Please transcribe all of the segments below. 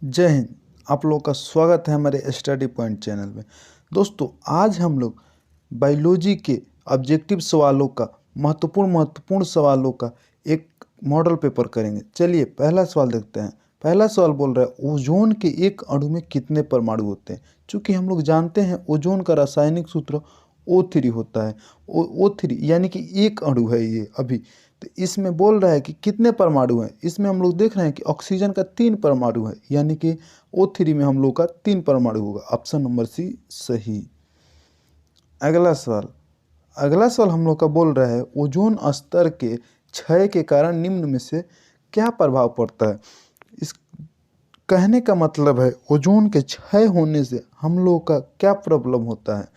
जय हिंद। आप लोगों का स्वागत है हमारे स्टडी पॉइंट चैनल में। दोस्तों, आज हम लोग बायोलॉजी के ऑब्जेक्टिव सवालों का महत्वपूर्ण सवालों का एक मॉडल पेपर करेंगे। चलिए पहला सवाल देखते हैं। पहला सवाल बोल रहा है ओजोन के एक अणु में कितने परमाणु होते हैं। चूँकि हम लोग जानते हैं ओजोन का रासायनिक सूत्र O3 होता है। O3 यानी कि एक अणु है ये अभी। तो इसमें बोल रहा है कि कितने परमाणु हैं। इसमें हम लोग देख रहे हैं कि ऑक्सीजन का 3 परमाणु है, यानी कि O3 में हम लोग का 3 परमाणु होगा। ऑप्शन नंबर सी सही। अगला सवाल हम लोग का बोल रहा है ओजोन स्तर के क्षय के कारण निम्न में से क्या प्रभाव पड़ता है। इस कहने का मतलब है ओजोन के क्षय होने से हम लोग का क्या प्रॉब्लम होता है।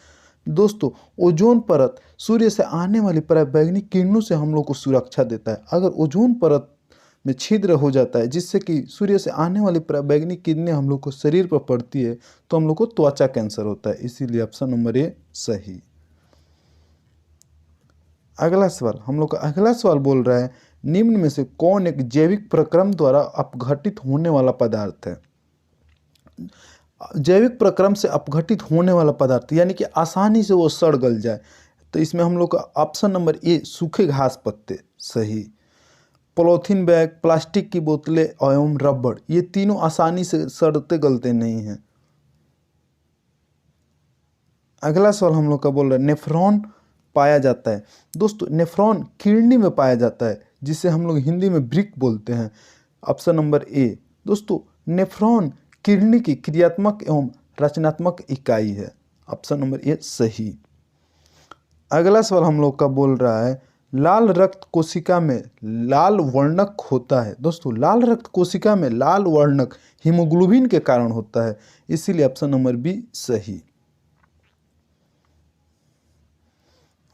दोस्तों, ओजोन परत सूर्य से आने वाली पराबैंगनी किरणों से हम लोग को सुरक्षा देता है। अगर ओजोन परत में छिद्र हो जाता है जिससे कि सूर्य से आने वाली पराबैंगनी किरणें हम लोग को शरीर पर पड़ती है तो हम लोग को त्वचा कैंसर होता है। इसीलिए ऑप्शन नंबर ए सही। अगला सवाल बोल रहा है निम्न में से कौन एक जैविक प्रक्रम द्वारा अपघटित होने वाला पदार्थ है। जैविक प्रक्रम से अपघटित होने वाला पदार्थ यानी कि आसानी से वो सड़ गल जाए, तो इसमें हम लोग का ऑप्शन नंबर ए सूखे घास पत्ते सही। पॉलीथीन बैग, प्लास्टिक की बोतलें एवं रबड़, ये तीनों आसानी से सड़ते गलते नहीं हैं। अगला सवाल हम लोग का बोल रहा है नेफ्रॉन पाया जाता है। दोस्तों, नेफ्रॉन किडनी में पाया जाता है जिसे हम लोग हिंदी में ब्रिक बोलते हैं। Option number A. दोस्तों, नेफ्रॉन किडनी की क्रियात्मक एवं रचनात्मक इकाई है। ऑप्शन नंबर ए सही। अगला सवाल हम लोग का बोल रहा है लाल रक्त कोशिका में लाल वर्णक होता है। दोस्तों, लाल रक्त कोशिका में लाल वर्णक हीमोग्लोबिन के कारण होता है, इसीलिए ऑप्शन नंबर बी सही।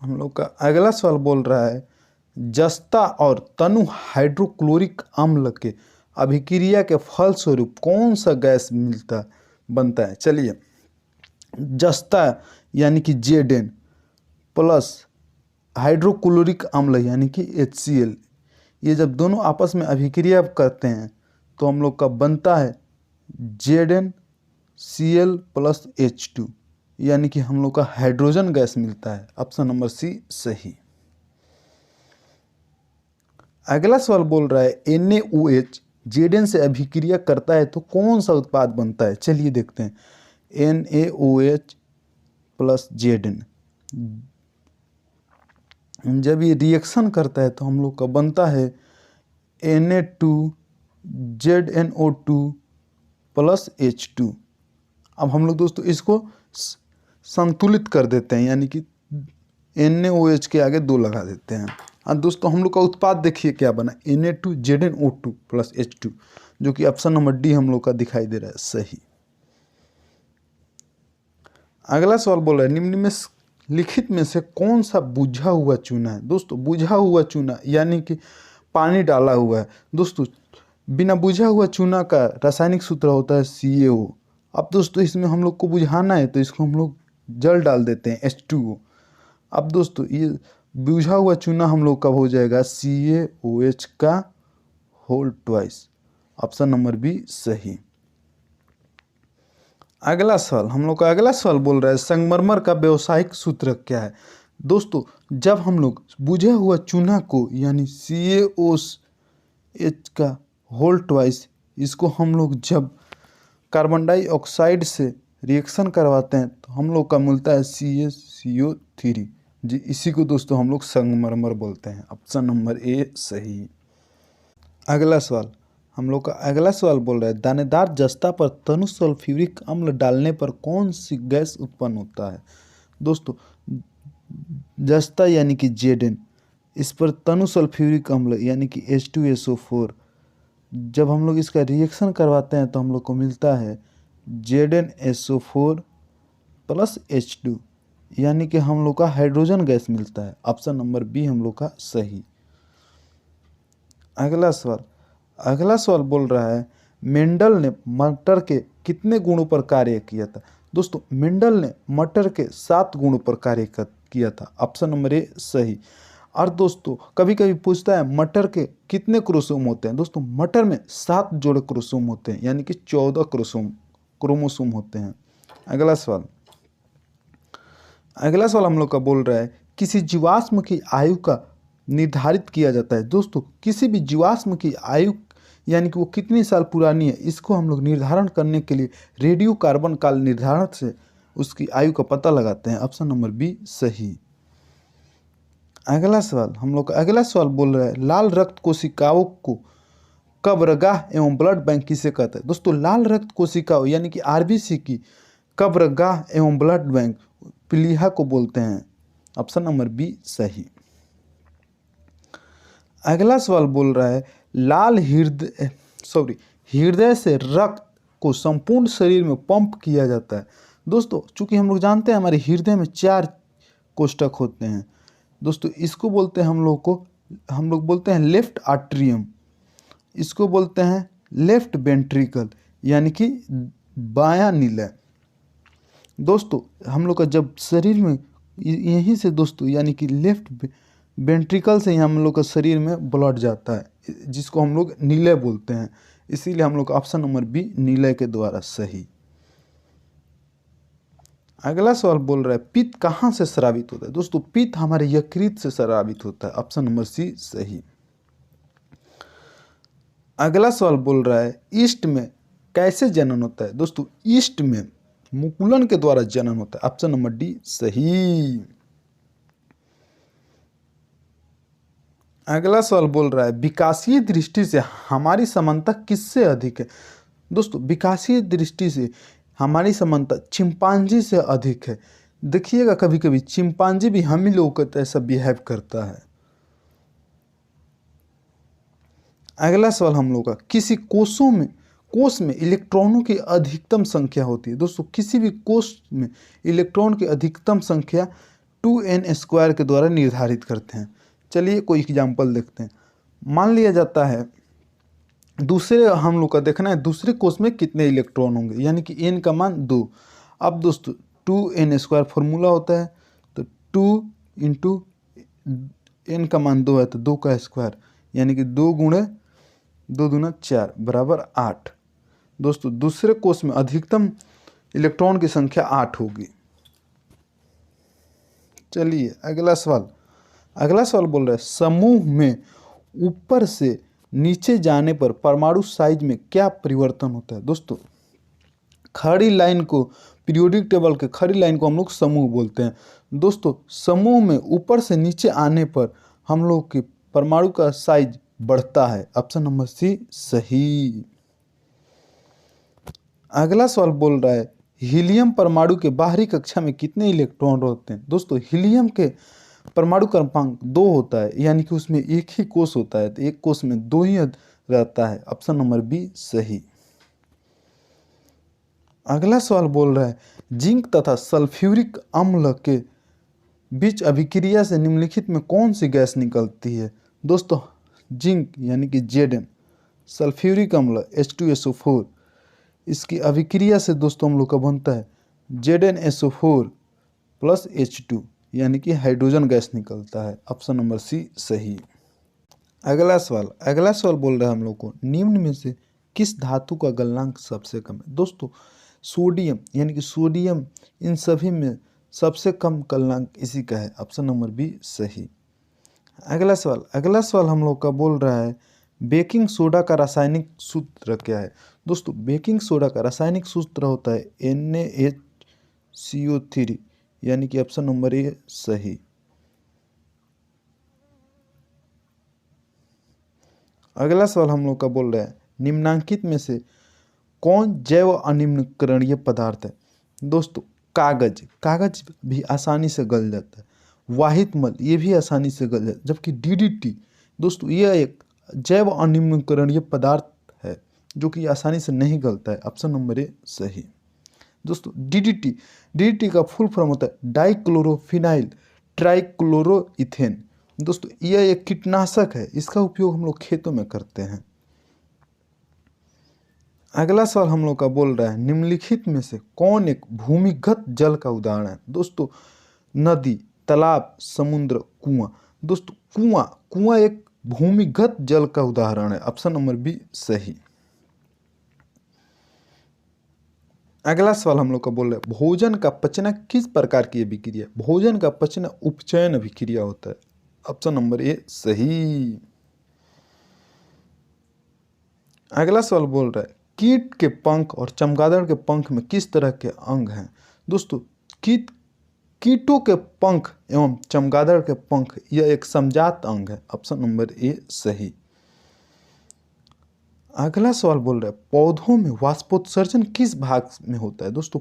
हम लोग का अगला सवाल बोल रहा है जस्ता और तनु हाइड्रोक्लोरिक अम्ल के अभिक्रिया के फलस्वरूप कौन सा गैस बनता है। चलिए, जस्ता यानी कि Zn प्लस हाइड्रोक्लोरिक अम्ल यानी कि HCl, ये जब दोनों आपस में अभिक्रिया करते हैं तो हम लोग का बनता है ZnCl प्लस H2, यानी कि हम लोग का हाइड्रोजन गैस मिलता है। ऑप्शन नंबर सी सही। अगला सवाल बोल रहा है NaOH Zn से अभिक्रिया करता है तो कौन सा उत्पाद बनता है। चलिए देखते हैं। NaOH प्लस Zn जब ये रिएक्शन करता है तो हम लोग का बनता है Na2ZnO2 प्लस H2। अब हम लोग दोस्तों इसको संतुलित कर देते हैं, यानी कि NaOH के आगे 2 लगा देते हैं। और दोस्तों हम लोग का उत्पाद देखिए क्या बना, Na2ZnO2 प्लस H2, जो कि ऑप्शन नंबर डी हम लोग का दिखाई दे रहा है सही। अगला सवाल बोल रहा है निम्न में लिखित में से कौन सा बुझा हुआ चूना है। दोस्तों, बुझा हुआ चूना यानी कि पानी डाला हुआ है। दोस्तों, बिना बुझा हुआ चूना का रासायनिक सूत्र होता है CaO। अब दोस्तों इसमें हम लोग को बुझाना है तो इसको हम लोग जल डाल देते हैं H2O। अब दोस्तों ये बुझा हुआ चूना हम लोग का हो जाएगा CaOH का whole twice. Option number B सही। अगला सवाल बोल रहा है संगमरमर का व्यावसायिक सूत्र क्या है। दोस्तों, जब हम लोग बुझा हुआ चूना को यानी CaOH का होल ट्वाइस, इसको हम लोग जब कार्बन डाइऑक्साइड से रिएक्शन करवाते हैं तो हम लोग का मिलता है CaCO3 जी। इसी को दोस्तों हम लोग संगमरमर बोलते हैं। ऑप्शन नंबर ए सही। अगला सवाल बोल रहा है दानेदार जस्ता पर तनु सल्फ्यूरिक अम्ल डालने पर कौन सी गैस उत्पन्न होता है। दोस्तों, जस्ता यानी कि Zn, इस पर तनु सल्फ्यूरिक अम्ल यानी कि H2SO4, जब हम लोग इसका रिएक्शन करवाते हैं तो हम लोग को मिलता है ZnSO4 प्लस H2, यानी कि हम लोग का हाइड्रोजन गैस मिलता है। ऑप्शन नंबर बी हम लोग का सही। अगला सवाल बोल रहा है मेंडल ने मटर के कितने गुणों पर कार्य किया था। दोस्तों, मेंडल ने मटर के 7 गुणों पर कार्य किया था। ऑप्शन नंबर ए सही। और दोस्तों कभी कभी पूछता है मटर के कितने क्रोमोसोम होते हैं। दोस्तों मटर में 7 जोड़े क्रोमोसोम होते हैं, यानी कि 14 क्रोमोसोम होते हैं। अगला सवाल हम लोग का बोल रहा है किसी जीवाश्म की आयु का निर्धारित किया जाता है। दोस्तों किसी भी जीवाश्म की आयु यानी कि वो कितनी साल पुरानी है, इसको हम लोग निर्धारण करने के लिए रेडियो कार्बन काल निर्धारण से उसकी आयु का पता लगाते हैं। ऑप्शन नंबर बी सही। अगला सवाल बोल रहा है लाल रक्त कोशिकाओं को कब्रगाह एवं ब्लड बैंक किसे कहते हैं। दोस्तों लाल रक्त कोशिकाओं यानी कि आरबीसी की कब्रगाह एवं ब्लड बैंक प्लीहा को बोलते हैं। ऑप्शन नंबर बी सही। अगला सवाल बोल रहा है लाल हृदय से रक्त को संपूर्ण शरीर में पंप किया जाता है। दोस्तों चूंकि हम लोग जानते हैं हमारे हृदय में 4 कोष्ठक होते हैं। दोस्तों इसको बोलते हैं हम लोग बोलते हैं लेफ्ट आर्ट्रियम, इसको बोलते हैं लेफ्ट वेंट्रिकल यानी कि बायां निलय। दोस्तों हम लोग का जब शरीर में यहीं से दोस्तों यानी कि लेफ्ट वेंट्रिकल से ही हम लोग का शरीर में ब्लड जाता है, जिसको हम लोग निलय बोलते हैं। इसीलिए हम लोग ऑप्शन नंबर बी निलय के द्वारा सही। अगला सवाल बोल रहा है पित्त कहाँ से स्रावित होता है। दोस्तों पित्त हमारे यकृत से स्रावित होता है। ऑप्शन नंबर सी सही। अगला सवाल बोल रहा है ईस्ट में कैसे जनन होता है। दोस्तों ईस्ट में मुकुलन के द्वारा जनन होता है। ऑप्शन नंबर डी सही। अगला सवाल बोल रहा है विकासीय दृष्टि से हमारी समानता किससे अधिक है। दोस्तों विकासीय दृष्टि से हमारी समानता चिंपांजी से अधिक है। देखिएगा कभी कभी चिंपांजी भी हम ही लोगों को ऐसा बिहेव करता है। अगला सवाल हम लोग का किसी कोष में इलेक्ट्रॉनों की अधिकतम संख्या होती है। दोस्तों किसी भी कोष में इलेक्ट्रॉन की अधिकतम संख्या 2n² के द्वारा निर्धारित करते हैं। चलिए कोई एग्जाम्पल देखते हैं। मान लिया जाता है हम लोग का देखना है दूसरे कोष में कितने इलेक्ट्रॉन होंगे, यानी कि n का मान 2। अब दोस्तों 2n² फॉर्मूला होता है, तो 2 इंटू n का मान 2 है तो 2 का स्क्वायर यानी कि 2 गुणे 2 दूना 4 बराबर 8। दोस्तों दूसरे कोष में अधिकतम इलेक्ट्रॉन की संख्या 8 होगी। चलिए अगला सवाल बोल रहा है समूह में ऊपर से नीचे जाने पर परमाणु साइज में क्या परिवर्तन होता है। दोस्तों पीरियोडिक टेबल के खड़ी लाइन को हम लोग समूह बोलते हैं। दोस्तों समूह में ऊपर से नीचे आने पर हम लोग के परमाणु का साइज बढ़ता है। ऑप्शन नंबर सी सही। अगला सवाल बोल रहा है हीलियम परमाणु के बाहरी कक्षा में कितने इलेक्ट्रॉन होते हैं। दोस्तों हीलियम के परमाणु क्रमांक 2 होता है, यानी कि उसमें एक ही कोष होता है, तो एक कोष में 2 ही रहता है। ऑप्शन नंबर बी सही। अगला सवाल बोल रहा है जिंक तथा सल्फ्यूरिक अम्ल के बीच अभिक्रिया से निम्नलिखित में कौन सी गैस निकलती है। दोस्तों जिंक यानी कि Zn, सल्फ्यूरिक अम्ल H2SO4, इसकी अभिक्रिया से दोस्तों हम लोग का बनता है ZnSO4 प्लस H2 यानी कि हाइड्रोजन गैस निकलता है। ऑप्शन नंबर सी सही। अगला सवाल बोल रहा है हम लोग को निम्न में से किस धातु का गलनांक सबसे कम है। दोस्तों सोडियम यानी कि सोडियम इन सभी में सबसे कम गलनांक इसी का है। ऑप्शन नंबर बी सही। अगला सवाल हम लोग का बोल रहा है बेकिंग सोडा का रासायनिक सूत्र क्या है। दोस्तों बेकिंग सोडा का रासायनिक सूत्र होता है NaHCO3 यानी कि ऑप्शन नंबर ए सही। अगला सवाल हम लोग का बोल रहा है निम्नांकित में से कौन जैव अनिम्नकरणीय पदार्थ है। दोस्तों कागज भी आसानी से गल जाता है, वाहित मल ये भी आसानी से गल जाता है, जबकि DDT दोस्तों यह एक जैव अनिम्नकरणीय पदार्थ है जो कि आसानी से नहीं गलता है। ऑप्शन नंबर ए सही। दोस्तों DDT का फुल फॉर्म होता है डाइक्लोरोफिनाइल ट्राइक्लोरोइथेन। दोस्तों यह एक कीटनाशक है, इसका उपयोग हम लोग खेतों में करते हैं। अगला सवाल हम लोग का बोल रहा है निम्नलिखित में से कौन एक भूमिगत जल का उदाहरण है। दोस्तों नदी, तालाब, समुद्र, कुआं। दोस्तों कुआं, कुआं एक भूमिगत जल का उदाहरण है। ऑप्शन नंबर बी सही। अगला सवाल हम लोग का बोल रहे हैं भोजन का पचना किस प्रकार की अभिक्रिया? भोजन का पचना उपचयन अभिक्रिया होता है। ऑप्शन नंबर ए सही। अगला सवाल बोल रहा है कीट के पंख और चमगादड़ के पंख में किस तरह के अंग हैं? दोस्तों कीटों के पंख एवं चमगादड़ के पंख यह एक समजात अंग है। ऑप्शन नंबर ए सही। अगला सवाल बोल रहा है पौधों में वाष्पोत्सर्जन किस भाग में होता है? दोस्तों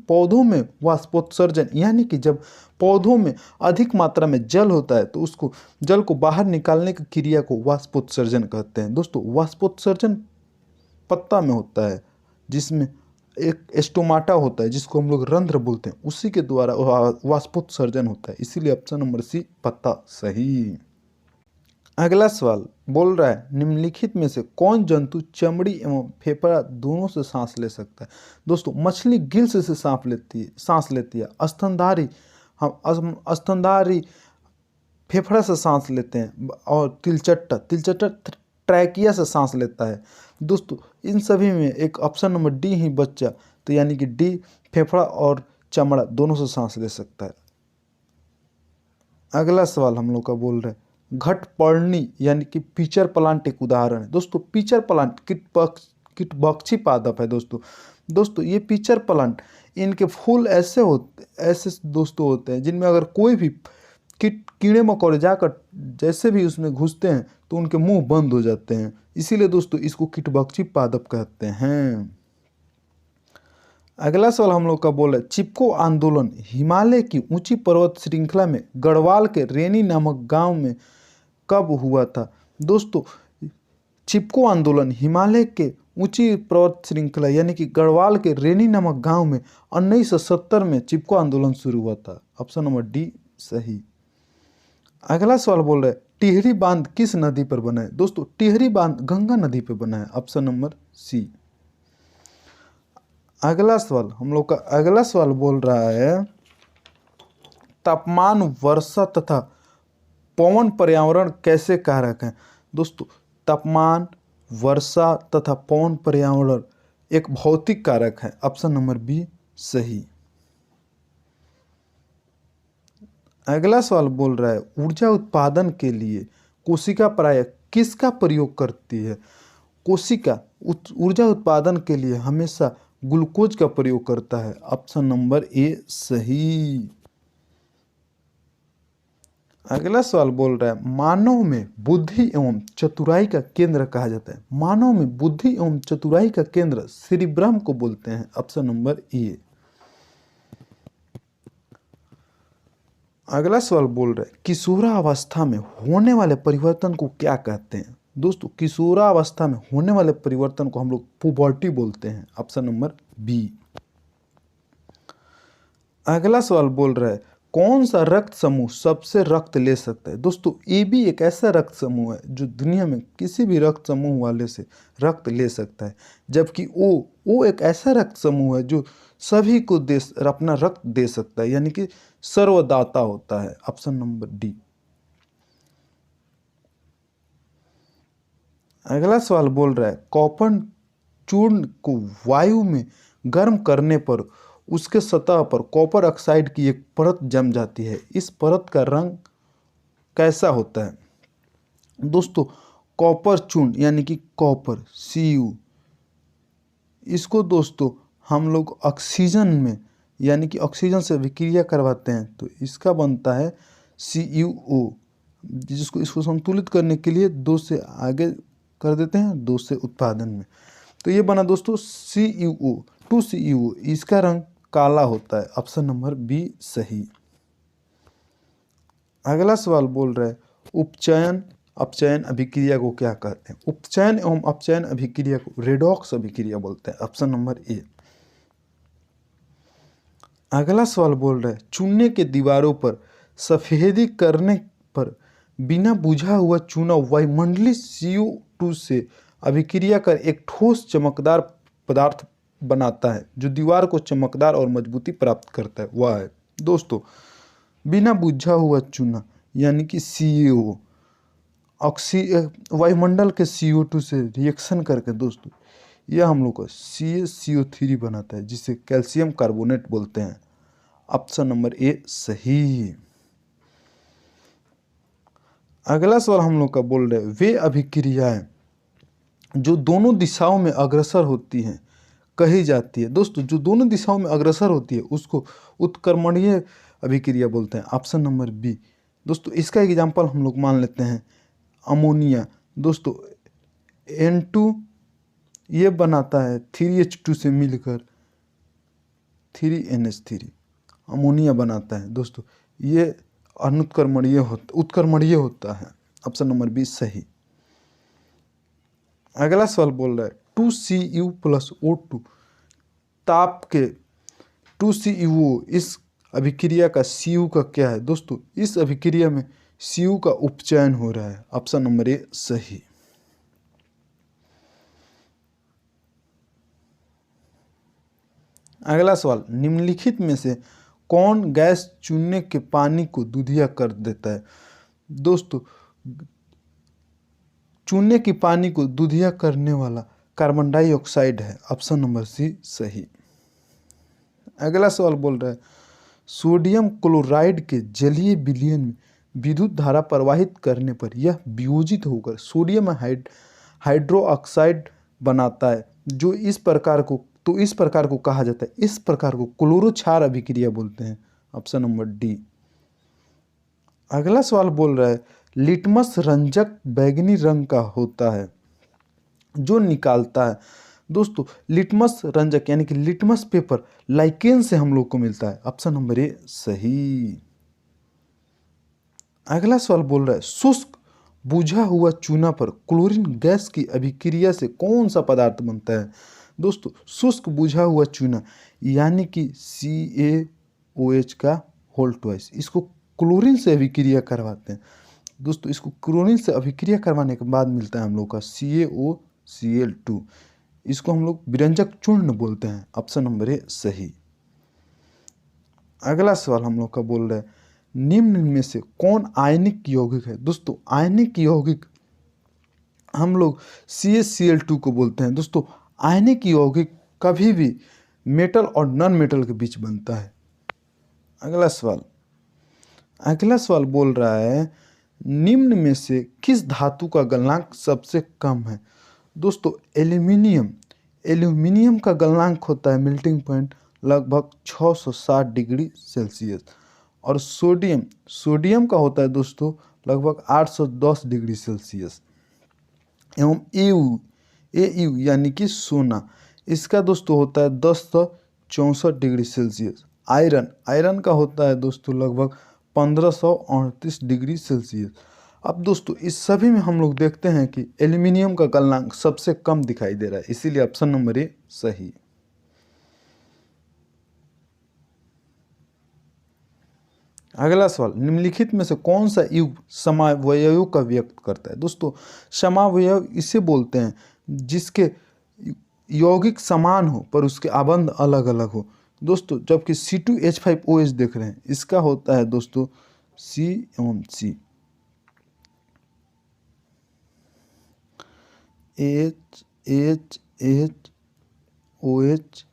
पौधों में वाष्पोत्सर्जन यानी कि जब पौधों में अधिक मात्रा में जल होता है तो उसको जल को बाहर निकालने की क्रिया को वाष्पोत्सर्जन कहते हैं। दोस्तों वाष्पोत्सर्जन पत्ता में होता है जिसमें एक स्टोमाटा होता है जिसको हम लोग रंध्र बोलते हैं, उसी के द्वारा वाष्पोत्सर्जन होता है। इसीलिए ऑप्शन नंबर सी पत्ता सही। अगला सवाल बोल रहा है निम्नलिखित में से कौन जंतु चमड़ी एवं फेफड़ा दोनों से सांस ले सकता है? दोस्तों मछली गिल्स से सांस लेती है। स्तनधारी फेफड़ा से सांस लेते हैं और तिलचट्टा ट्रैकिया से सांस लेता है। दोस्तों इन सभी में एक ऑप्शन नंबर डी ही बच्चा, तो यानी कि डी फेफड़ा और चमड़ा दोनों से सांस ले सकता है। अगला सवाल हम लोग का बोल रहे हैं घटपर्णी यानी कि पीचर प्लांट एक उदाहरण है। दोस्तों पीचर प्लांट कीटभक्षी पादप है। दोस्तों ये पीचर प्लांट इनके फूल ऐसे दोस्तों होते हैं जिनमें अगर कोई भी कीड़े मकोड़े जाकर जैसे भी उसमें घुसते हैं तो उनके मुंह बंद हो जाते हैं। इसीलिए दोस्तों इसको कीटभक्षी पादप कहते हैं। अगला सवाल हम लोग का बोल है चिपको आंदोलन हिमालय की ऊंची पर्वत श्रृंखला में गढ़वाल के रेनी नामक गांव में कब हुआ था? दोस्तों चिपको आंदोलन हिमालय के ऊंची पर्वत श्रृंखला यानी कि गढ़वाल के रेनी नामक गांव में 1970 में चिपको आंदोलन शुरू हुआ था। ऑप्शन नंबर डी सही। अगला सवाल बोल रहा है टिहरी बांध किस नदी पर बना है? दोस्तों टिहरी बांध गंगा नदी पर बना है। Option number C. अगला सवाल बोल रहा है तापमान, वर्षा तथा पवन पर्यावरण कैसे कारक हैं? दोस्तों तापमान, वर्षा तथा पवन पर्यावरण एक भौतिक कारक है। ऑप्शन नंबर बी सही। अगला सवाल बोल रहा है ऊर्जा उत्पादन के लिए कोशिका प्रायः किसका प्रयोग करती है? कोशिका ऊर्जा उत्पादन के लिए हमेशा ग्लूकोज का प्रयोग करता है। ऑप्शन नंबर ए सही। अगला सवाल बोल रहा है मानव में बुद्धि एवं चतुराई का केंद्र कहा जाता है। मानव में बुद्धि एवं चतुराई का केंद्र सेरिब्रम को बोलते हैं। Option number A. अगला सवाल बोल रहा है किशोरावस्था में होने वाले परिवर्तन को क्या कहते हैं? दोस्तों किशोरावस्था में होने वाले परिवर्तन को हम लोग पुबर्टी बोलते हैं। Option number B. अगला सवाल बोल रहा है कौन सा रक्त समूह सबसे रक्त ले सकता है? दोस्तों ए बी एक ऐसा रक्त समूह है जो दुनिया में किसी भी रक्त समूह वाले से रक्त ले सकता है, जबकि ओ एक ऐसा रक्त समूह है जो सभी को अपना रक्त दे सकता है, यानी कि सर्वदाता होता है। Option number D. अगला सवाल बोल रहा है कॉपर चूर्ण को वायु में गर्म करने पर उसके सतह पर कॉपर ऑक्साइड की एक परत जम जाती है। इस परत का रंग कैसा होता है? दोस्तों कॉपर चूर्ण यानी कि कॉपर Cu, इसको दोस्तों हम लोग ऑक्सीजन में यानी कि ऑक्सीजन से विक्रिया करवाते हैं तो इसका बनता है CuO, जिसको इसको संतुलित करने के लिए 2 से आगे कर देते हैं 2 से उत्पादन में, तो ये बना दोस्तों CuO 2CuO। इसका रंग काला होता है। ऑप्शन नंबर बी सही। अगला सवाल बोल रहा है उपचयन अपचयन अभिक्रिया को क्या कहते हैं? उपचयन एवं अपचयन अभिक्रिया को रेडॉक्स अभिक्रिया बोलते हैं। Option number A. अगला सवाल बोल रहा है चूने के दीवारों पर सफेदी करने पर बिना बुझा हुआ चूना वायुमंडलीय CO2 से अभिक्रिया कर एक ठोस चमकदार पदार्थ बनाता है जो दीवार को चमकदार और मजबूती प्राप्त करता है, वह है। दोस्तों बिना बुझा हुआ चूना यानी कि CO वायुमंडल के CO2 से रिएक्शन करके दोस्तों यह हम लोग का CaCO3 बनाता है, जिसे कैल्शियम कार्बोनेट बोलते हैं। ऑप्शन नंबर ए सही। अगला सवाल हम लोग का बोल रहे हैं, वे अभिक्रियाएं जो दोनों दिशाओं में अग्रसर होती हैं कही जाती है। दोस्तों जो दोनों दिशाओं में अग्रसर होती है उसको उत्क्रमणीय अभिक्रिया बोलते हैं। Option number B. दोस्तों इसका एग्जाम्पल हम लोग मान लेते हैं अमोनिया। दोस्तों N2 ये बनाता है 3H2 से मिलकर 3NH3 अमोनिया बनाता है। दोस्तों ये उत्क्रमणीय होता है। ऑप्शन नंबर बी सही। अगला सवाल बोल रहा है 2Cu + O2 ताप के 2CuO इस अभिक्रिया का Cu का क्या है। दोस्तों इस अभिक्रिया में Cu का उपचयन हो रहा है। ऑप्शन नंबर ए सही। अगला सवाल, निम्नलिखित में से कौन गैस चूने के पानी को दूधिया कर देता है। दोस्तों चूने की पानी को दूधिया करने वाला कार्बन डाइऑक्साइड है। ऑप्शन नंबर सी सही। अगला सवाल बोल रहा है सोडियम क्लोराइड के जलीय विलयन में विद्युत धारा प्रवाहित करने पर यह वियोजित होकर सोडियम हाइड्रोक्साइड बनाता है, जो इस प्रकार को कहा जाता है, इस प्रकार को क्लोरो क्षार अभिक्रिया बोलते हैं। Option number D. अगला सवाल बोल रहा है लिटमस रंजक बैंगनी रंग का होता है जो निकालता है। दोस्तों लिटमस रंजक यानी कि लिटमस पेपर लाइकेन से हम लोग को मिलता है। ऑप्शन नंबर ए सही। अगला सवाल बोल रहा है शुष्क बुझा हुआ चूना पर क्लोरीन गैस की अभिक्रिया से कौन सा पदार्थ बनता है। दोस्तों शुष्क बुझा हुआ चूना यानी कि CaOH का होल ट्वाइस, इसको क्लोरीन से अभिक्रिया करवाते हैं। दोस्तों इसको क्लोरीन से अभिक्रिया करवाने के बाद मिलता है हम लोग का CaOCl2, इसको हम लोग विरंजक चूर्ण बोलते हैं। ऑप्शन नंबर ए सही। अगला सवाल हम लोग का बोल रहा है निम्न में से कौन आयनिक यौगिक है। दोस्तों आयनिक यौगिक हम लोग CaCl2 को बोलते हैं। दोस्तों आयनिक यौगिक कभी भी मेटल और नॉन मेटल के बीच बनता है। अगला सवाल बोल रहा है निम्न में से किस धातु का गलनांक सबसे कम है। दोस्तों एल्यूमिनियम का गलनांक होता है मेल्टिंग पॉइंट लगभग 660 डिग्री सेल्सियस, और सोडियम का होता है दोस्तों लगभग 810 डिग्री सेल्सियस। एवं AU यानी कि सोना, इसका दोस्तों होता है 1064 डिग्री सेल्सियस। आयरन का होता है दोस्तों लगभग 1538 डिग्री सेल्सियस। अब दोस्तों इस सभी में हम लोग देखते हैं कि एल्यूमिनियम का गलनांक सबसे कम दिखाई दे रहा है, इसीलिए ऑप्शन नंबर ए सही। अगला सवाल निम्नलिखित में से कौन सा युग समावयव का व्यक्त करता है। दोस्तों समावयव इसे बोलते हैं जिसके यौगिक समान हो पर उसके आबंध अलग अलग हो। दोस्तों जबकि C2H5OH देख रहे हैं, इसका होता है दोस्तों C एवं C, H OH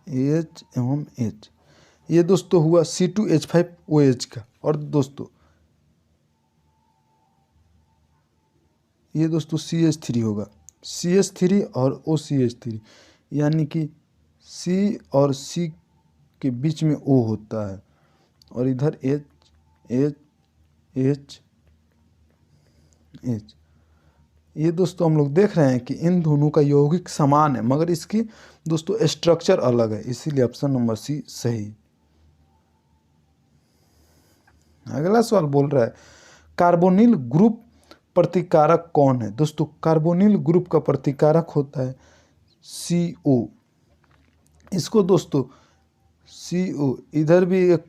H एवं H, ये दोस्तों हुआ C2H5OH का। और दोस्तों ये दोस्तों CH3 होगा, CH3 और OCH3, यानी कि C और C के बीच में O होता है, और इधर H। ये दोस्तों हम लोग देख रहे हैं कि इन दोनों का यौगिक समान है मगर इसकी दोस्तों स्ट्रक्चर अलग है, इसीलिए ऑप्शन नंबर सी सही। अगला सवाल बोल रहा है कार्बोनिल ग्रुप प्रतिकारक कौन है। दोस्तों कार्बोनिल ग्रुप का प्रतिकारक होता है CO, इसको दोस्तों CO इधर भी एक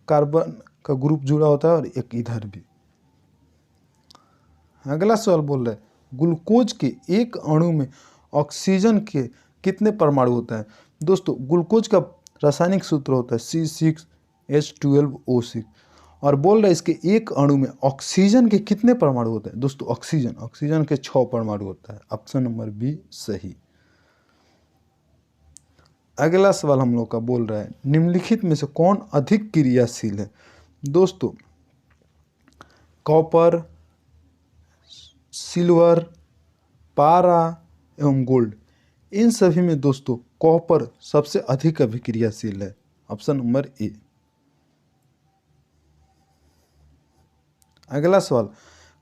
कार्बन का ग्रुप जुड़ा होता है और एक इधर भी। अगला सवाल बोल रहा है ग्लूकोज के एक अणु में ऑक्सीजन के कितने परमाणु होता है। दोस्तों ग्लूकोज का रासायनिक सूत्र होता है C6H12O6, और बोल रहा है इसके एक अणु में ऑक्सीजन के कितने परमाणु होते हैं। दोस्तों ऑक्सीजन के 6 परमाणु होता है। ऑप्शन नंबर बी सही। अगला सवाल हम लोग का बोल रहा है निम्नलिखित में से कौन अधिक क्रियाशील है। दोस्तों कॉपर, सिल्वर, पारा एवं गोल्ड, इन सभी में दोस्तों कॉपर सबसे अधिक अभिक्रियाशील है। Option number A. अगला सवाल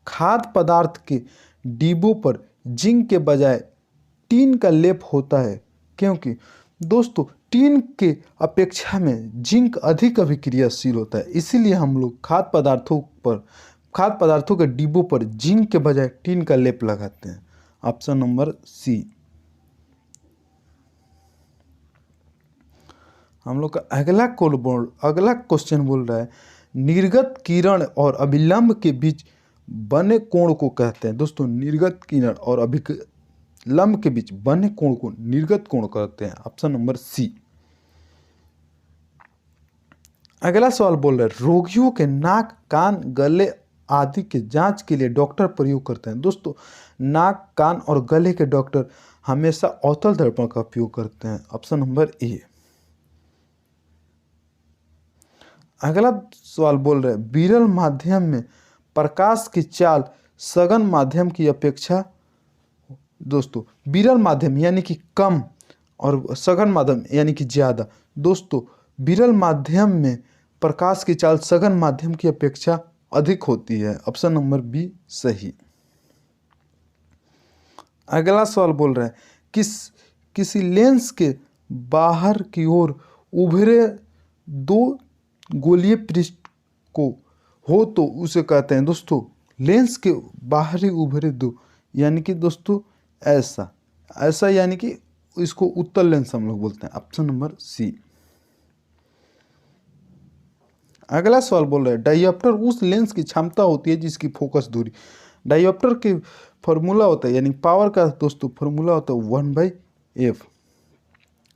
खाद्य पदार्थ के डिब्बों पर जिंक के बजाय टीन का लेप होता है क्योंकि। दोस्तों टीन के अपेक्षा में जिंक अधिक अभिक्रियाशील होता है, इसीलिए हम लोग खाद्य पदार्थों के डिब्बों पर जिंक के बजाय टीन का लेप लगाते हैं। Option number C. हम लोग का अगला क्वेश्चन बोल रहा है निर्गत किरण और अभिलंब के बीच बने कोण को कहते हैं। दोस्तों निर्गत किरण और अभिलंब के बीच बने कोण को निर्गत कोण कहते हैं। Option number C. अगला सवाल बोल रहा है रोगियों के नाक, कान, गले आदि के जांच के लिए डॉक्टर प्रयोग करते हैं। दोस्तों नाक, कान और गले के डॉक्टर हमेशा अवतल दर्पण का उपयोग करते हैं। Option number A. अगला सवाल बोल रहे हैं विरल माध्यम में प्रकाश की चाल सघन माध्यम की अपेक्षा। दोस्तों विरल माध्यम यानी कि कम और सघन माध्यम यानी कि ज़्यादा। दोस्तों विरल माध्यम में प्रकाश की चाल सघन माध्यम की अपेक्षा अधिक होती है। ऑप्शन नंबर बी सही। अगला सवाल बोल रहा है किसी लेंस के बाहर की ओर उभरे दो गोलीय पृष्ठ को हो तो उसे कहते हैं। दोस्तों लेंस के बाहरी उभरे दो यानी कि दोस्तों ऐसा यानी कि इसको उत्तल लेंस हम लोग बोलते हैं। Option number C. अगला सवाल बोल रहा है डायोप्टर उस लेंस की क्षमता होती है जिसकी फोकस दूरी। डायोप्टर के फॉर्मूला होता है यानी पावर का दोस्तों फॉर्मूला होता है 1/f,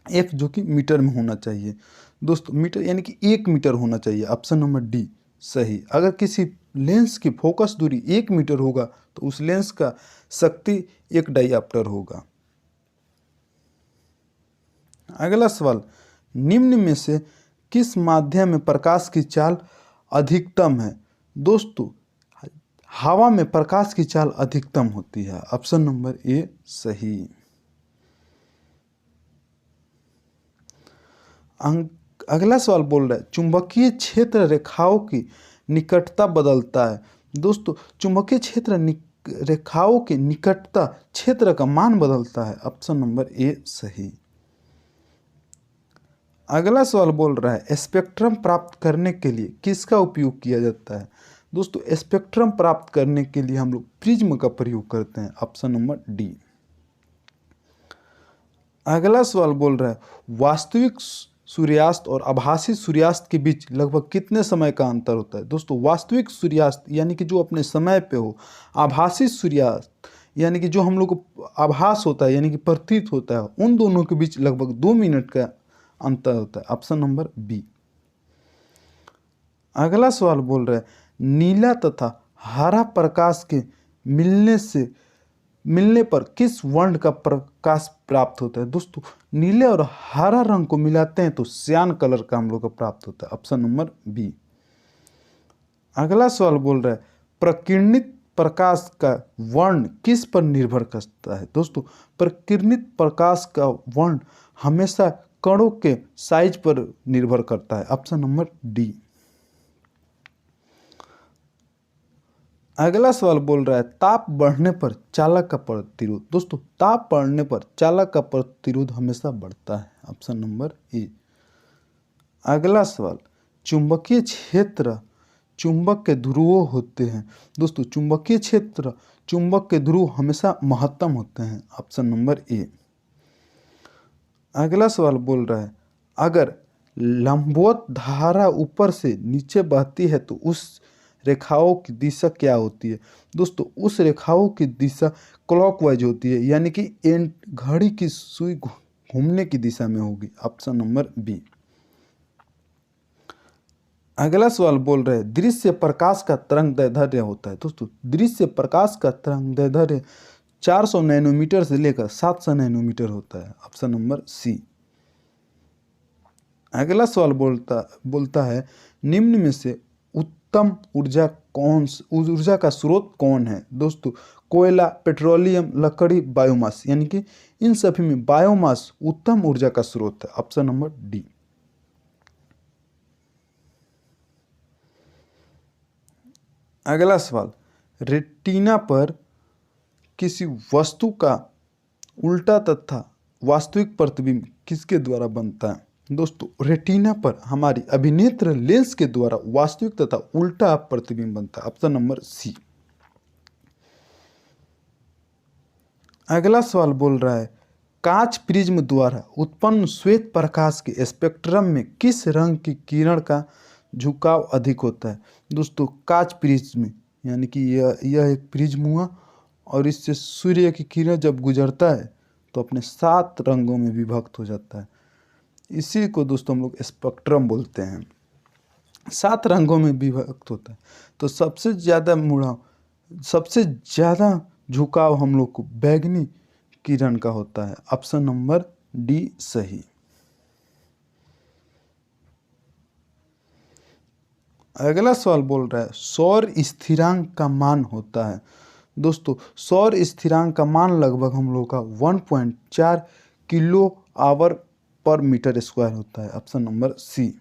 एफ जो कि मीटर में होना चाहिए। दोस्तों मीटर यानी कि 1 मीटर होना चाहिए। ऑप्शन नंबर डी सही। अगर किसी लेंस की फोकस दूरी 1 मीटर होगा तो उस लेंस का शक्ति 1 डायोप्टर होगा। अगला सवाल निम्न में से किस माध्यम में प्रकाश की चाल अधिकतम है। दोस्तों हवा में प्रकाश की चाल अधिकतम होती है। ऑप्शन नंबर ए सही। अगला सवाल बोल रहा है चुंबकीय क्षेत्र रेखाओं की निकटता बदलता है। दोस्तों चुंबकीय क्षेत्र रेखाओं की निकटता क्षेत्र का मान बदलता है। ऑप्शन नंबर ए सही। अगला सवाल बोल रहा है स्पेक्ट्रम प्राप्त करने के लिए किसका उपयोग किया जाता है। दोस्तों स्पेक्ट्रम प्राप्त करने के लिए हम लोग प्रिज्म का प्रयोग करते हैं। Option number D. अगला सवाल बोल रहा है वास्तविक सूर्यास्त और आभासी सूर्यास्त के बीच लगभग कितने समय का अंतर होता है। दोस्तों वास्तविक सूर्यास्त यानी कि जो अपने समय पे हो, आभासी सूर्यास्त यानी कि जो हम लोग को आभास होता है यानी कि प्रतीत होता है, उन दोनों के बीच लगभग 2 मिनट का अंतर होता है। Option number B. अगला सवाल बोल रहा है नीला तथा हरा प्रकाश के मिलने पर किस वर्ण का प्रकाश प्राप्त होता है। दोस्तों नीले और हरा रंग को मिलाते हैं तो सियान कलर का हम लोग को प्राप्त होता है। Option number B. अगला सवाल बोल रहा है प्रकिरणित प्रकाश का वर्ण किस पर निर्भर करता है। दोस्तों प्रकिरणित प्रकाश का वर्ण हमेशा कणों के साइज पर निर्भर करता है। Option number D. अगला सवाल बोल रहा है ताप बढ़ने पर चालक का प्रतिरोध। दोस्तों ताप बढ़ने पर चालक का प्रतिरोध हमेशा बढ़ता है। Option number A. अगला सवाल चुंबकीय क्षेत्र चुंबक के ध्रुव होते हैं। दोस्तों चुंबकीय क्षेत्र चुंबक के ध्रुव हमेशा महत्तम होते हैं। Option number A. अगला सवाल बोल रहा है अगर लंबवत धारा ऊपर से नीचे बहती है तो उस रेखाओं की दिशा क्या होती है। दोस्तों उस रेखाओं की दिशा क्लॉकवाइज होती है यानी कि घड़ी की सुई घूमने की दिशा में होगी। Option number B. अगला सवाल बोल रहे हैं दृश्य प्रकाश का तरंग दैर्ध्य होता है। दोस्तों दृश्य प्रकाश का तरंग दैर्ध्य 400 नैनोमीटर से लेकर 700 नैनोमीटर होता है। Option number C. अगला सवाल बोलता है निम्न में से उत्तम ऊर्जा का स्रोत कौन है। दोस्तों कोयला, पेट्रोलियम, लकड़ी, बायोमास, यानी कि इन सभी में बायोमास उत्तम ऊर्जा का स्रोत है। Option number D. अगला सवाल रेटिना पर किसी वस्तु का उल्टा तथा वास्तविक प्रतिबिंब किसके द्वारा बनता है। दोस्तों रेटिना पर हमारी अभिनेत्र लेंस के द्वारा वास्तविक तथा उल्टा प्रतिबिंब बनता है। Option number C. अगला सवाल बोल रहा है कांच प्रिज्म द्वारा उत्पन्न श्वेत प्रकाश के स्पेक्ट्रम में किस रंग की किरण का झुकाव अधिक होता है। दोस्तों कांच प्रिज्म यानी कि यह एक प्रिज्म हुआ और इससे सूर्य की किरण जब गुजरता है तो अपने 7 रंगों में विभक्त हो जाता है। इसी को दोस्तों हम लोग स्पेक्ट्रम बोलते हैं। 7 रंगों में विभक्त होता है। तो सबसे ज़्यादा झुकाव हम लोग को बैंगनी किरण का होता है। ऑप्शन नंबर डी सही। अगला सवाल बोल रहा है सौर स्थिरांक का मान होता है। दोस्तों सौर स्थिरांक का मान लगभग हम लोग का 1.4 किलो आवर पर मीटर स्क्वायर होता है। Option number C.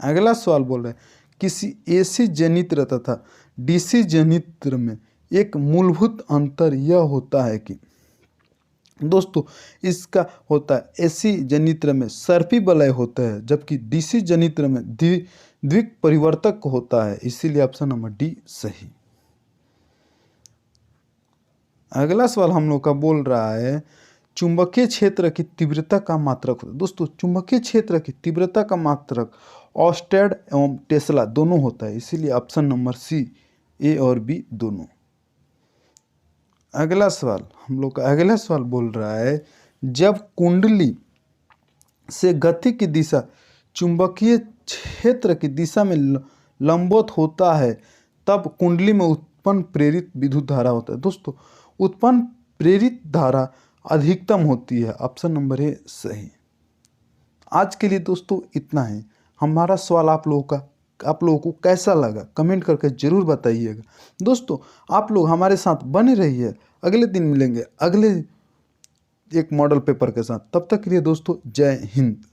अगला सवाल बोल रहा है किसी एसी जनित्र तथा डीसी जनित्र में एक मूलभूत अंतर यह होता है कि दोस्तों इसका होता है एसी जनित्र में सर्पी वलय होता है जबकि डीसी जनित्र में द्विक परिवर्तक होता है। इसीलिए ऑप्शन नंबर डी सही। अगला सवाल हम लोग का बोल रहा है चुंबकीय क्षेत्र की तीव्रता का मात्रक। दोस्तों चुंबकीय क्षेत्र की तीव्रता का मात्रक ऑर्स्टेड एवं टेस्ला दोनों होता है। इसीलिए ऑप्शन नंबर सी ए और बी दोनों। अगला सवाल हम लोग का अगला सवाल बोल रहा है जब कुंडली से गति की दिशा चुंबकीय क्षेत्र की दिशा में लंबवत होता है तब कुंडली में उत्पन्न प्रेरित विद्युत धारा होता है। दोस्तों उत्पन्न प्रेरित धारा अधिकतम होती है। ऑप्शन नंबर ए सही। आज के लिए दोस्तों इतना है। हमारा सवाल आप लोगों को कैसा लगा कमेंट करके ज़रूर बताइएगा। दोस्तों आप लोग हमारे साथ बने रहिए। अगले दिन मिलेंगे अगले एक मॉडल पेपर के साथ। तब तक के लिए दोस्तों जय हिंद।